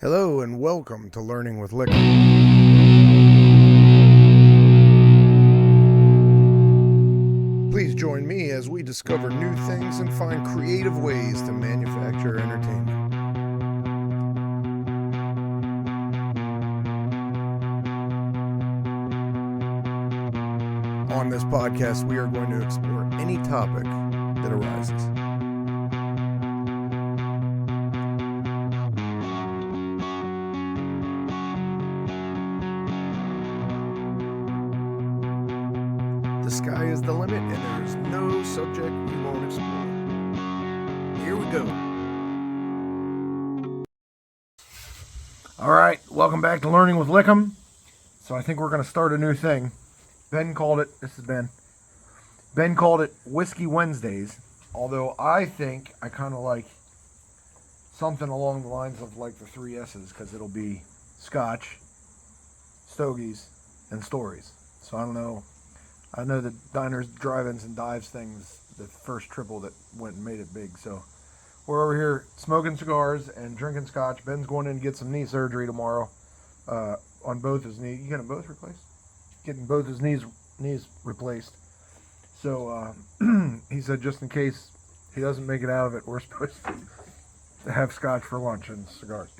Hello and welcome to Learning with Liquor. Please join me as we discover new things and find creative ways to manufacture entertainment. On this podcast, we are going to explore any topic that arises. The sky is the limit, and there is no subject we won't explore. Here we go. All right, welcome back to Learning with Lickum. So I think we're going to start a new thing. Ben called it, this is Ben. Ben called it Whiskey Wednesdays, although I think I kind of like something along the lines of like the three S's, because it'll be Scotch, stogies, and stories. So I don't know. I know the diners, drive-ins, and dives things, the first triple that went and made it big. So we're over here smoking cigars and drinking scotch. Ben's going in to get some knee surgery tomorrow on both his knees. You get them both replaced? Getting both his knees replaced. So he said just in case he doesn't make it out of it, we're supposed to have scotch for lunch and cigars.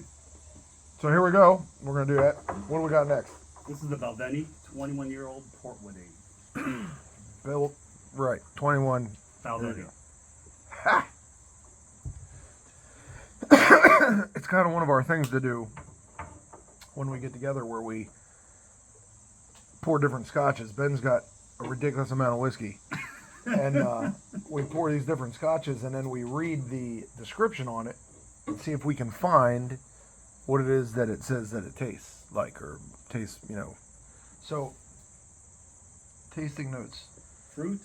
So here we go. We're going to do that. What do we got next? This is the Balvenie 21-year-old Portwood age. Bill, right, 21. Balvenie. Ha! It's kind of one of our things to do when we get together where we pour different scotches. Ben's got a ridiculous amount of whiskey. And we pour these different scotches and then we read the description on it and see if we can find what it is that it says that it tastes like or tastes, So, tasting notes. Fruit,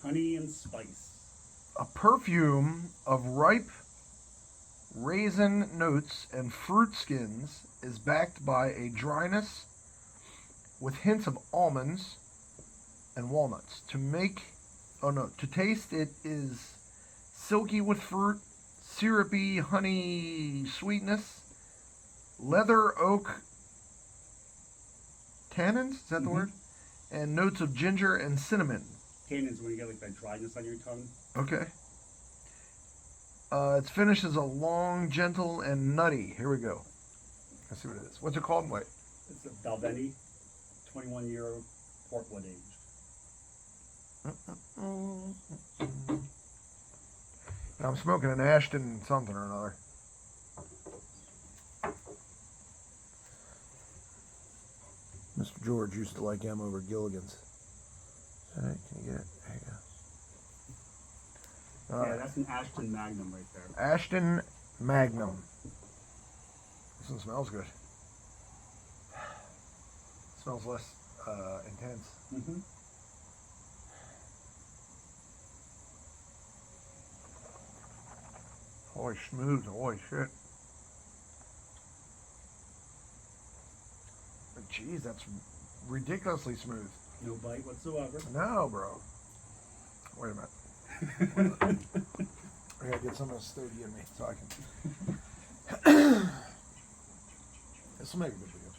honey, and spice. A perfume of ripe raisin notes and fruit skins is backed by a dryness with hints of almonds and walnuts. To taste it is silky with fruit, syrupy honey sweetness, leather oak tannins, is that the word? And notes of ginger and cinnamon. Tannins when you get like that dryness on your tongue. Okay. Its finish is a long, gentle, and nutty. Here we go. Let's see what it is. What's it called? Wait. It's a Balvenie 21-year-old Portwood age. I'm smoking an Ashton something or another. Mr. George used to like him over Gilligan's. All right, can you get it? There you go. Yeah, that's an Ashton Magnum right there. Ashton Magnum. This one smells good. Smells less intense. Mm-hmm. Holy smooth, holy shit. Jeez, that's ridiculously smooth. No bite whatsoever. No, bro. Wait a minute. I gotta get some of the stogie in me so I can. This will make a good video.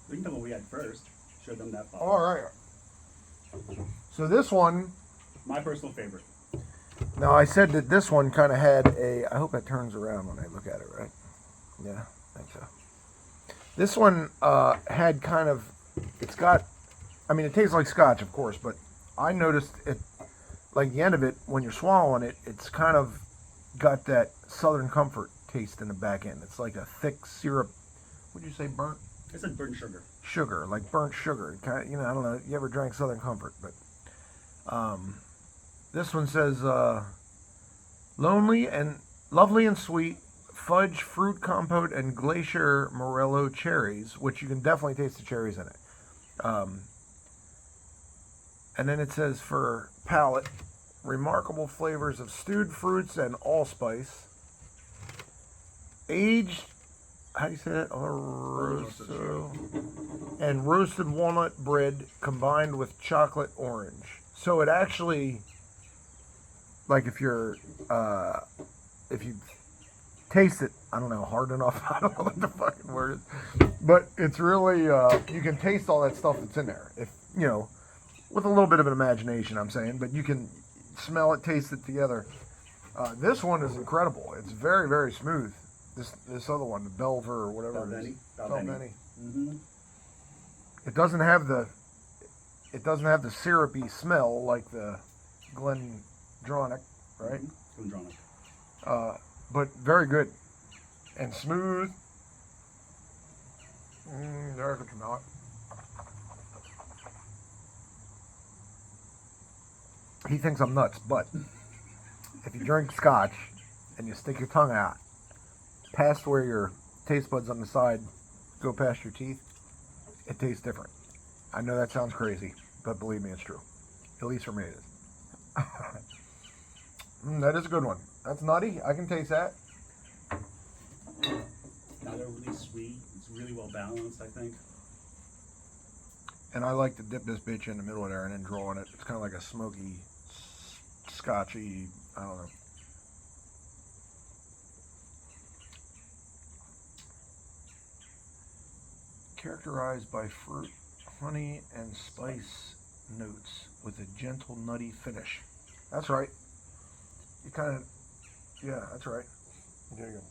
We can tell what we had first. Show them that bottle. All right. So this one. My personal favorite. Now I said that this one kind of had a. I hope it turns around when I look at it, right? Yeah, I think so. This one had kind of. It's got. I mean, it tastes like scotch, of course, but I noticed it. Like the end of it, when you're swallowing it, it's kind of got that Southern Comfort taste in the back end. It's like a thick syrup. Would you say burnt? I said burnt sugar. Sugar, like burnt sugar. Kind of, I don't know. You ever drank Southern Comfort? But this one says lonely and lovely and sweet fudge fruit compote and glacier morello cherries, which you can definitely taste the cherries in it. And then it says for palate, remarkable flavors of stewed fruits and allspice. Aged, how do you say that? And roasted walnut bread combined with chocolate orange. So it actually, like if you taste it I don't know, hard enough. I don't know what the fucking word is. But it's really, you can taste all that stuff that's in there. If, you know, with a little bit of an imagination, I'm saying. But you can smell it, taste it together. This one is incredible. It's very, very smooth. This other one, the Belver or whatever it is. Balvenie. Mm-hmm. It doesn't have the syrupy smell like the Glendronach, right? Mm-hmm. Glendronach. But very good and smooth. There's what you know it. He thinks I'm nuts, but if you drink Scotch and you stick your tongue out past where your taste buds on the side go past your teeth, it tastes different. I know that sounds crazy, but believe me, it's true. At least for me, it is. That is a good one. That's nutty. I can taste that. Not overly sweet. It's really well balanced, I think. And I like to dip this bitch in the middle of there and then draw on it. It's kind of like a smoky, scotchy, I don't know. Characterized by fruit, honey, and spice notes with a gentle, nutty finish. That's right. You kind of, yeah, that's right. There you go.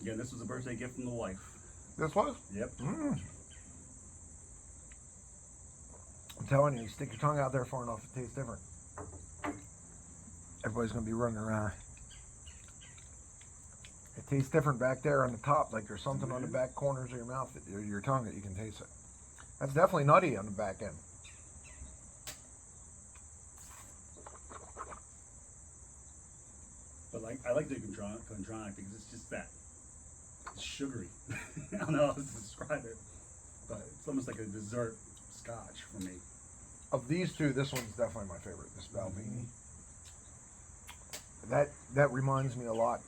Yeah, this was a birthday gift from the wife. This was? Yep. I'm telling you, stick your tongue out there far enough, it tastes different. Everybody's going to be running around. It tastes different back there on the top, like there's something on the back corners of your mouth, your tongue, that you can taste it. That's definitely nutty on the back end. But I like the Glendronach because it's just that. It's sugary. I don't know how to describe it, but it's almost like a dessert Scotch for me. Of these two, this one's definitely my favorite, this Balvenie. That reminds me a lot.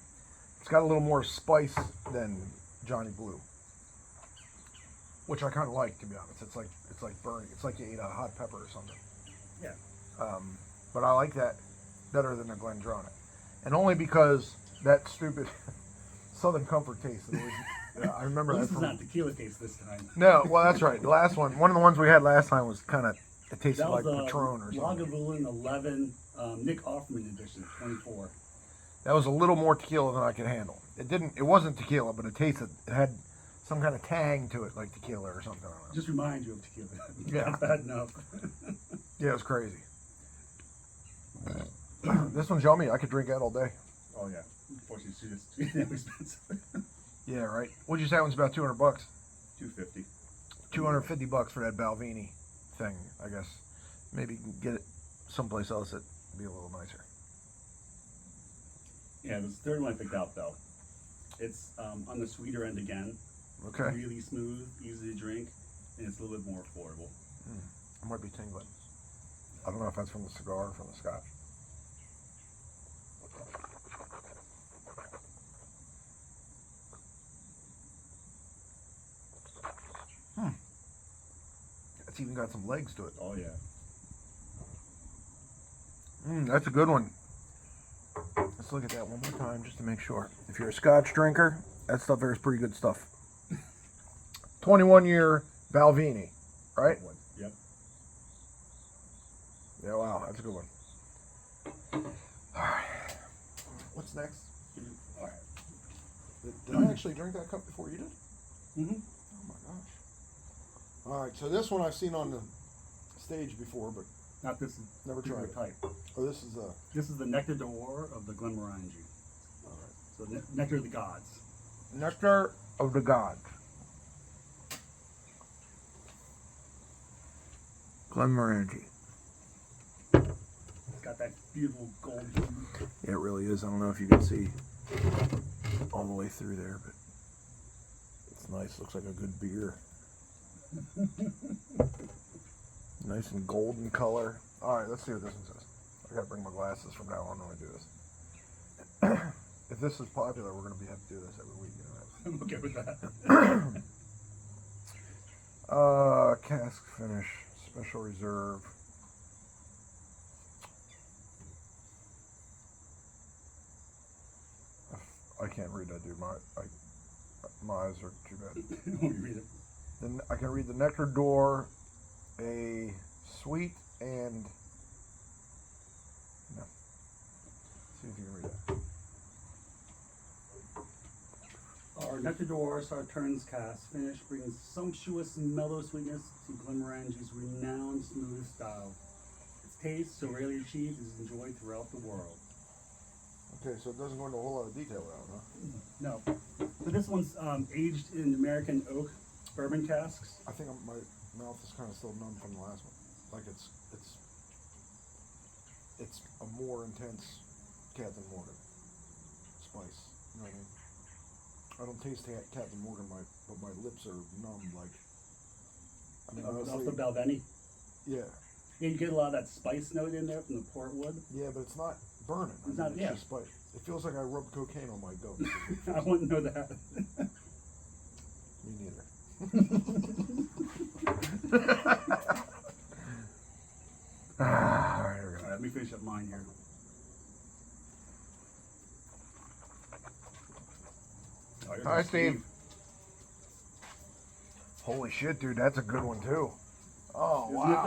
It's got a little more spice than Johnny Blue, which I kind of like, to be honest. It's like burning. It's like you ate a hot pepper or something. Yeah. But I like that better than the Glendronach, and only because that stupid Southern Comfort taste. I remember Well, that. this is not tequila case this time. No, well, that's right. The last one of the ones we had last time was kind of, it tasted That like was Patron or something. Lagavulin 11, Nick Offerman edition, 24. That was a little more tequila than I could handle. It wasn't tequila, but it had some kind of tang to it, like tequila or something. I don't know. Just remind you of tequila. Yeah. Not bad enough. Yeah, it was crazy. This one's yummy. I could drink that all day. Oh yeah. Unfortunately, it's too expensive. Yeah, right. What'd you say? It was about $200. $250. $250 for that Balvenie thing, I guess. Maybe you can get it someplace else that'd be a little nicer. Yeah, this third one I picked out though. It's on the sweeter end again. Okay. Really smooth, easy to drink, and it's a little bit more affordable. I might be tingling. I don't know if that's from the cigar or from the Scotch. It's even got some legs to it. Oh yeah. That's a good one. Let's look at that one more time just to make sure. If you're a Scotch drinker, that stuff there is pretty good stuff. 21-year Balvenie, right? Yep. Yeah, wow, that's a good one. All right. What's next? All right. Did I actually drink that cup before you did? Mm-hmm. Oh my gosh. All right, so this one I've seen on the stage before, but Not this. Never tried it. Type. oh, this is a. This is the Nectar d'Or of the Glenmorangie. All right. So Nectar of the Gods. Nectar of the Gods. Glenmorangie. It's got that beautiful gold. Yeah, it really is. I don't know if you can see all the way through there, but it's nice. Looks like a good beer. Nice and golden color. All right, let's see what this one says. I gotta bring my glasses from now on when I do this. If this is popular, we're gonna have to do this every week. You I'm okay with that. know. Cask finish, special reserve. I can't read that, dude. My eyes are too bad. Let me read it. Then I can read the nectar door, a sweet, and no. See if you can read that. Our nectar door, Sauternes cast finish brings sumptuous mellow sweetness to Glenmorangi's renowned smooth style. Its taste, so rarely achieved, is enjoyed throughout the world. Okay, so it doesn't go into a whole lot of detail around, huh? No. So this one's aged in American oak bourbon casks. I think my mouth is kind of still numb from the last one. Like it's a more intense Captain Morgan spice. You know what I mean? I don't taste Captain Morgan, but my lips are numb. Like, I mean, Off honestly, the Balvenie. yeah, Yeah, you get a lot of that spice note in there from the portwood. yeah, but it's not burning. It's not, yeah. just spice. It feels like I rubbed cocaine on my goat. I wouldn't know that. Me neither. All right, here we go. Let me finish up mine here. Oh, here's Hi, a Steve. Holy shit, dude, that's a good one too. Oh Isn't wow. it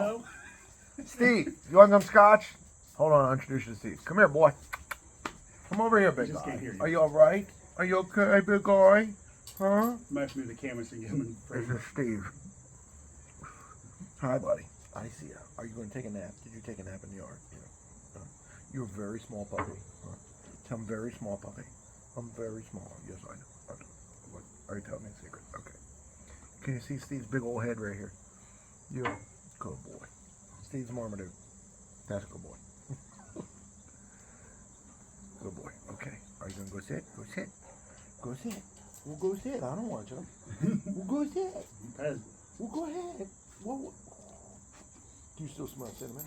though? Steve, you want some scotch? Hold on, I'll introduce you to Steve. Come here, boy. Come over here, big just guy. can't hear you. Are you alright? Are you okay, big guy? Huh? Might have to move the camera so you can get him in This frame. is Steve. Hi, buddy. I see you. Are you going to take a nap? Did you take a nap in the yard? You're a very small puppy. Huh? I'm very small puppy. I'm very small. Yes, I know. What? Are you telling me a secret? Okay. Can you see Steve's big old head right here? Yeah. Good boy. Steve's Marmaduke. That's a good boy. Good boy. Okay. Are you going to go sit? Go sit. Go sit. Well, go sit. I don't want you. Well, go sit. Well, go ahead. What? Do you still smell cinnamon?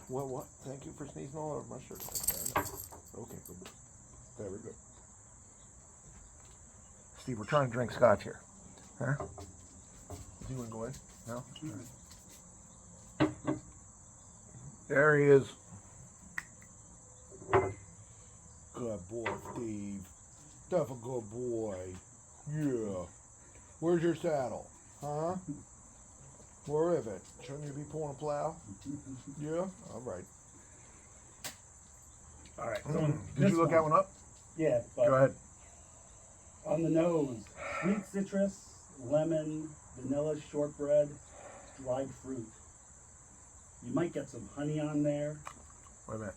What? Thank you for sneezing all over my shirt. Okay, good. Very good. Steve, we're trying to drink scotch here. Huh? Do you want to go in? No? There he is. Good boy, Steve. That's a good boy. Yeah. Where's your saddle? Huh? Where is it? Shouldn't you be pulling a plow? Yeah? All right. All right. So Did you look that one up? Yeah. But Go ahead. on the nose, sweet citrus, lemon, vanilla shortbread, dried fruit. You might get some honey on there. Wait a minute.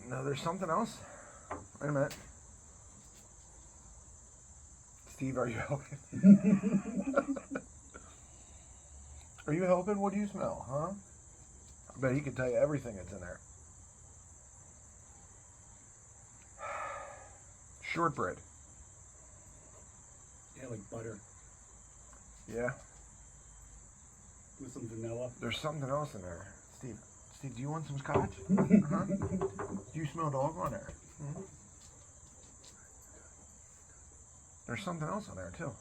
No, there's something else. Wait a minute. Steve, are you helping? Are you helping? What do you smell, huh? I bet he could tell you everything that's in there. Shortbread. Yeah, like butter Yeah. with some vanilla. There's something else in there. Steve, do you want some scotch? Huh? Do you smell dog on there? Hmm? There's something else on there too.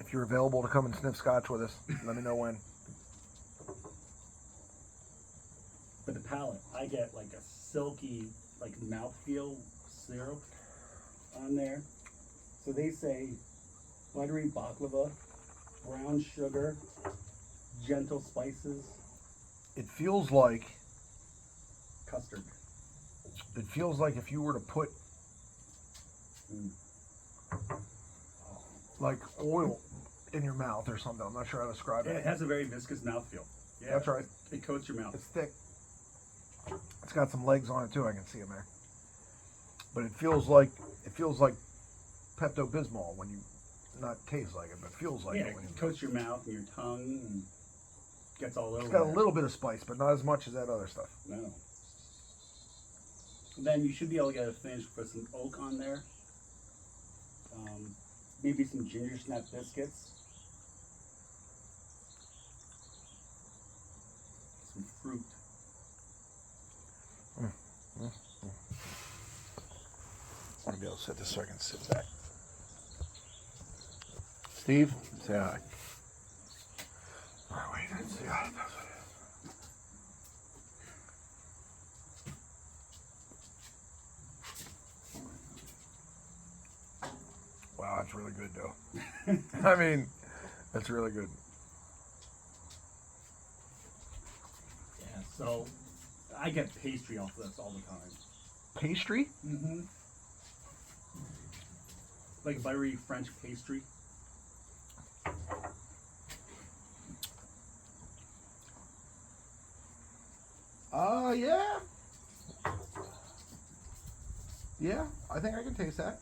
If you're available to come and sniff scotch with us, let me know when. For the palate, I get like a silky, like mouthfeel syrup on there. So they say buttery baklava, brown sugar, gentle spices, It feels like custard. if you were to put like oil in your mouth or something. I'm not sure how to describe Yeah, it. it has a very viscous mouthfeel. Yeah, That's right. It coats your mouth. It's thick. It's got some legs on it too. I can see them there. But it feels like Pepto-Bismol when you not taste like it, but feels like Yeah, it when you. it coats your mouth and your tongue and gets all over. It's got a there. little bit of spice, but not as much as that other stuff. No. Then you should be able to get a finish with some oak on there. Maybe some ginger snap biscuits. Some fruit. I'm gonna be able to sit this so I can sit back. Steve, say hi. Let's see. Wow, that's really good, though. I mean, that's really good. Yeah, so I get pastry off this all the time. Pastry? Mm-hmm. Like buttery French pastry. Yeah. Yeah, I think I can taste that.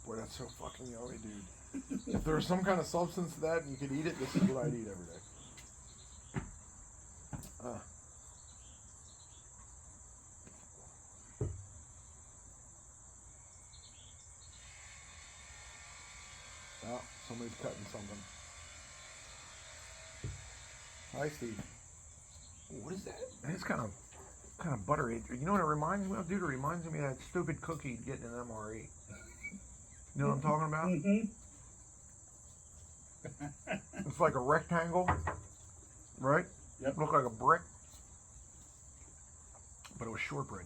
Boy, that's so fucking yummy, dude. If there was some kind of substance to that and you could eat it, this is what I'd eat every day. Oh, somebody's cutting something. Hi, Steve. Ooh, what is that? It's kind of buttery. You know what it reminds me of, dude? It reminds me of that stupid cookie getting an MRE. You know what I'm talking about? Mm-hmm. It's like a rectangle, right? Yep. Looked like a brick, but it was shortbread.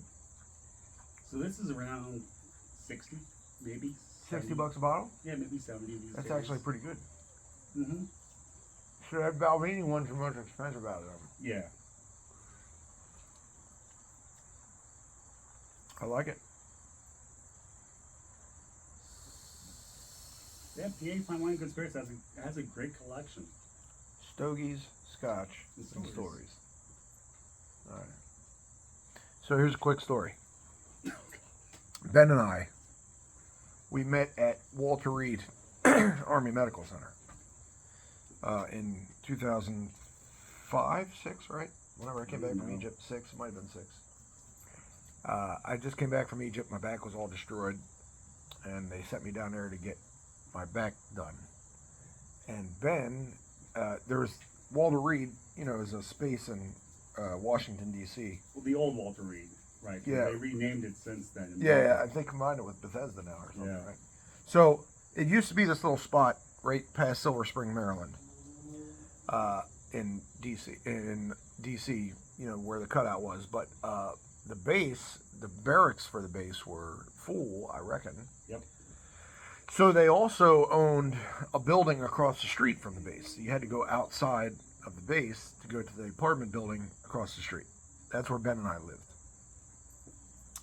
So this is around 60, maybe. 60 bucks a bottle? Yeah, maybe 70 these That's days. actually pretty good. Mm-hmm. So that Balvenie ones are much expensive out of them. Yeah. I like it. Yeah, PA Fine Wine Good Spirits has a great collection. Stogies, Scotch, and Stories. stories. All right. So here's a quick story. Ben and I, we met at Walter Reed Army Medical Center in 2005, 6, right? Whenever I came back from Egypt, 6, it might have been 6. I just came back from Egypt. My back was all destroyed, and they sent me down there to get my back done. And Ben, there was Walter Reed, you know, is a space in Washington, D.C. Well, the old Walter Reed, right? Yeah. They renamed it since then. Yeah, I think combined it with Bethesda now or something, Yeah. right? So it used to be this little spot right past Silver Spring, Maryland, in D.C., you know, where the cutout was. But the base, the barracks for the base were full, I reckon. Yep. So they also owned a building across the street from the base. So you had to go outside of the base to go to the apartment building across the street. That's where Ben and I lived.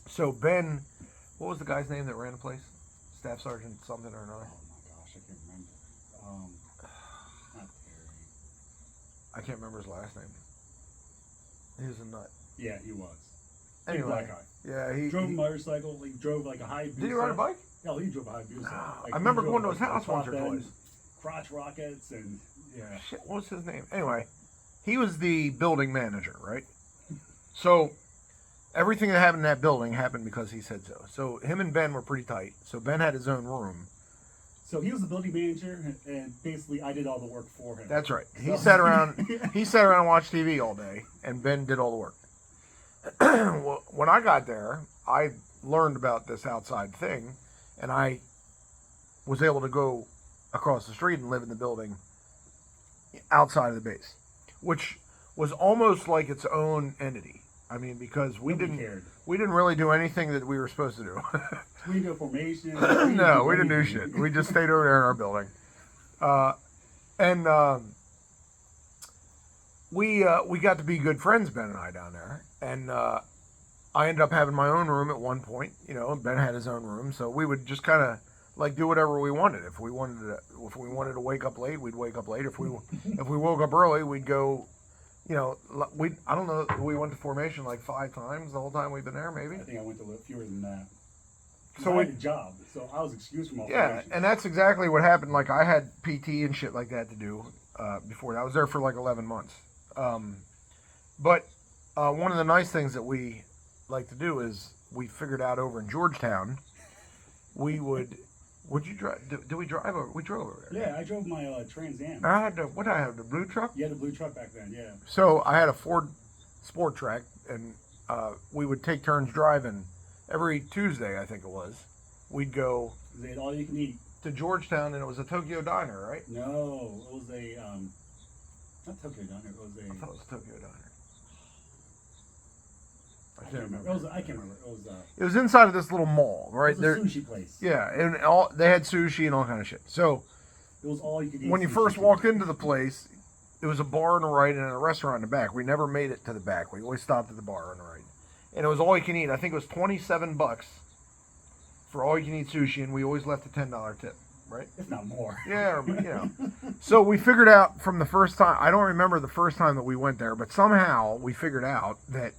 So Ben, what was the guy's name that ran the place? Staff Sergeant something or another? Oh my gosh, I can't remember. Not Terry. I can't remember his last name. He was a nut. Yeah, he was. Big Anyway, black guy. yeah, he Drove a he- motorcycle. He drove like a Hayabusa. Did he ride a bike? Yeah, he drove a Hayabusa. I remember he going drove, to his house a once or top end, twice. Crotch rockets and yeah. Shit, what was his name? Anyway, he was the building manager, right? So everything that happened in that building happened because he said so. So him and Ben were pretty tight. So Ben had his own room. So he was the building manager, and basically I did all the work for him. That's right. He So- sat around. He sat around and watched TV all day, and Ben did all the work. Well, when I got there, I learned about this outside thing, and I was able to go across the street and live in the building outside of the base, which was almost like its own entity. I mean, because we Nobody didn't cared. really do anything that we were supposed to do. We didn't do formation. No, we didn't do shit. We just stayed over there in our building, and we got to be good friends, Ben and I, down there. And I ended up having my own room at one point, you know. And Ben had his own room, so we would just kind of like do whatever we wanted. If we wanted to wake up late, we'd wake up late. If we woke up early, we'd go. You know, I don't know. We went to formation like 5 times the whole time we've been there, maybe. I think I went to fewer than that. So I had a job, so I was excused from all Yeah, formations. and that's exactly what happened. Like, I had PT and shit like that to do before that. I was there for like 11 months. But one of the nice things that we like to do is we figured out over in Georgetown, we would you drive? Did we drive over? We drove over there. Yeah, I drove my Trans Am. I had the blue truck. You had a blue truck back then, yeah. So I had a Ford Sport Track, and we would take turns driving every Tuesday, I think it was, we'd go They had all you can eat. to Georgetown, and it was a Tokyo Diner, right? No, it was a not Tokyo Diner. It was a. I thought it was Tokyo Diner. I can't remember. I can't remember. It was inside of this little mall, right? It was a sushi place. Yeah, and they had sushi and all kind of shit. So it was all you could eat. when you first walked into the place, it was a bar on the right and a restaurant in the back. We never made it to the back. We always stopped at the bar on the right, and it was all you can eat. I think it was $27 for all you can eat sushi, and we always left a $10 tip. Right? If not more. Yeah, you know. So we figured out from the first time, I don't remember the first time that we went there, but somehow we figured out that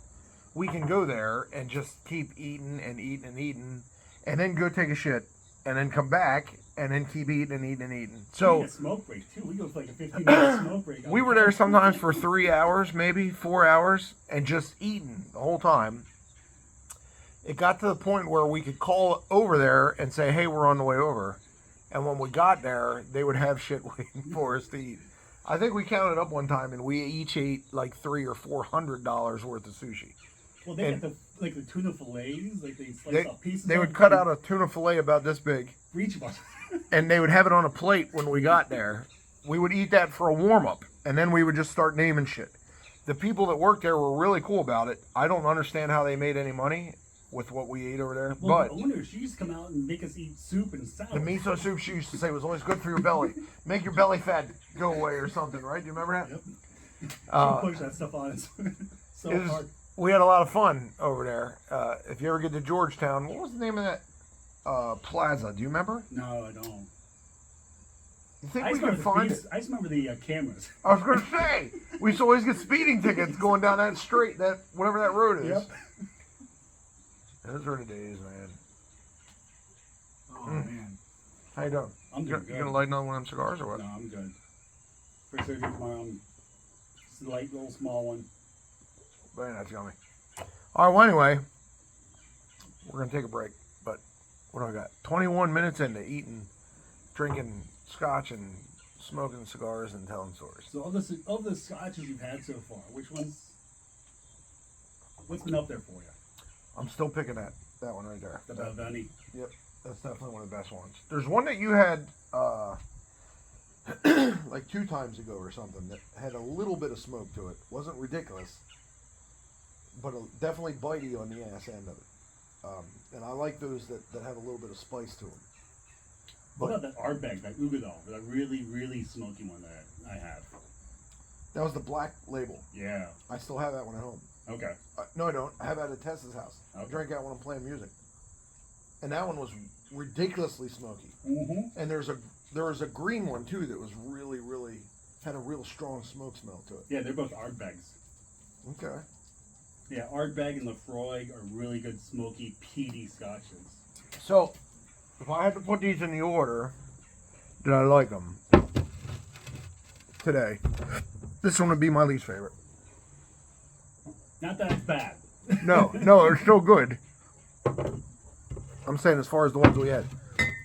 we can go there and just keep eating and eating and eating, and then go take a shit, and then come back, and then keep eating and eating and eating. So we need a smoke break too. We go for like a 15-minute smoke break. We were there sometimes for 3 hours, maybe 4 hours, and just eating the whole time. It got to the point where we could call over there and say, hey, we're on the way over. And when we got there, they would have shit waiting for us to eat. I think we counted up one time, and we each ate like $300 or $400 worth of sushi. Well, they had the tuna fillets, like they slice off pieces. They would cut out a tuna fillet about this big, for each of us, and they would have it on a plate when we got there. We would eat that for a warm up, and then we would just start naming shit. The people that worked there were really cool about it. I don't understand how they made any money with what we ate over there. Well, but I wonder if she used to come out and make us eat soup and salad. The miso soup she used to say was always good for your belly. Make your belly fat go away or something, right? Do you remember that? Yep. She pushed that stuff on us so hard. We had a lot of fun over there. If you ever get to Georgetown, what was the name of that plaza? Do you remember? No, I don't. You think we could find it? I just remember the cameras. I was going to say, we used to always get speeding tickets going down that street, whatever that road is. Yep. Those were the days, man. Oh, man. How you doing? I'm doing good. You gonna light another one of them cigars or what? No, I'm good. First surgery tomorrow. Just a light, little, small one. Very nice, yummy. All right, well, anyway, we're going to take a break. But what do I got? 21 minutes into eating, drinking scotch and smoking cigars and telling stories. So, of the scotches you've had so far, what's been up there for you? I'm still picking that one right there. The Balvenie. Yep, that's definitely one of the best ones. There's one that you had like 2 times ago or something that had a little bit of smoke to it. Wasn't ridiculous, but definitely bitey on the ass end of it. And I like those that have a little bit of spice to them. What about that Ardbeg, that Ugadal, that really, really smoky one that I have? That was the black label. Yeah. I still have that one at home. Okay. No, I don't. I have that at Tessa's house. Okay. I drank that when I'm playing music. And that one was ridiculously smoky. Mm-hmm. And there was a green one too that was really, really had a real strong smoke smell to it. Yeah, they're both Ardbegs. Okay. Yeah, Ardbeg and Lefroy are really good smoky, peaty scotches. So, if I had to put these in the order that I like them today, this one would be my least favorite. Not that it's bad. No, they're still good. I'm saying as far as the ones we had,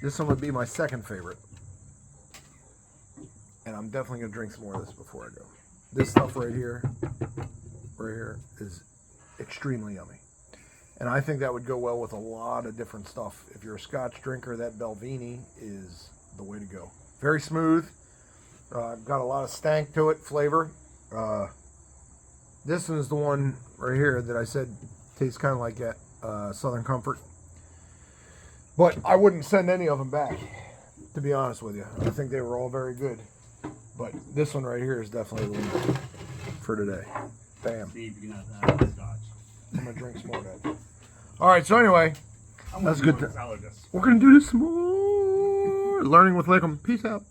this one would be my second favorite. And I'm definitely going to drink some more of this before I go. This stuff right here is extremely yummy. And I think that would go well with a lot of different stuff. If you're a Scotch drinker, that Balvenie is the way to go. Very smooth. Got a lot of stank to it, flavor. This one is the one right here that I said tastes kind of like that Southern Comfort. But I wouldn't send any of them back, to be honest with you. I think they were all very good. But this one right here is definitely the one for today. Bam. See if you can have that scotch. I'm going to drink some more of that. All right, so anyway, that's good. Salad this. We're going to do this some more. Learning with Lickham. Peace out.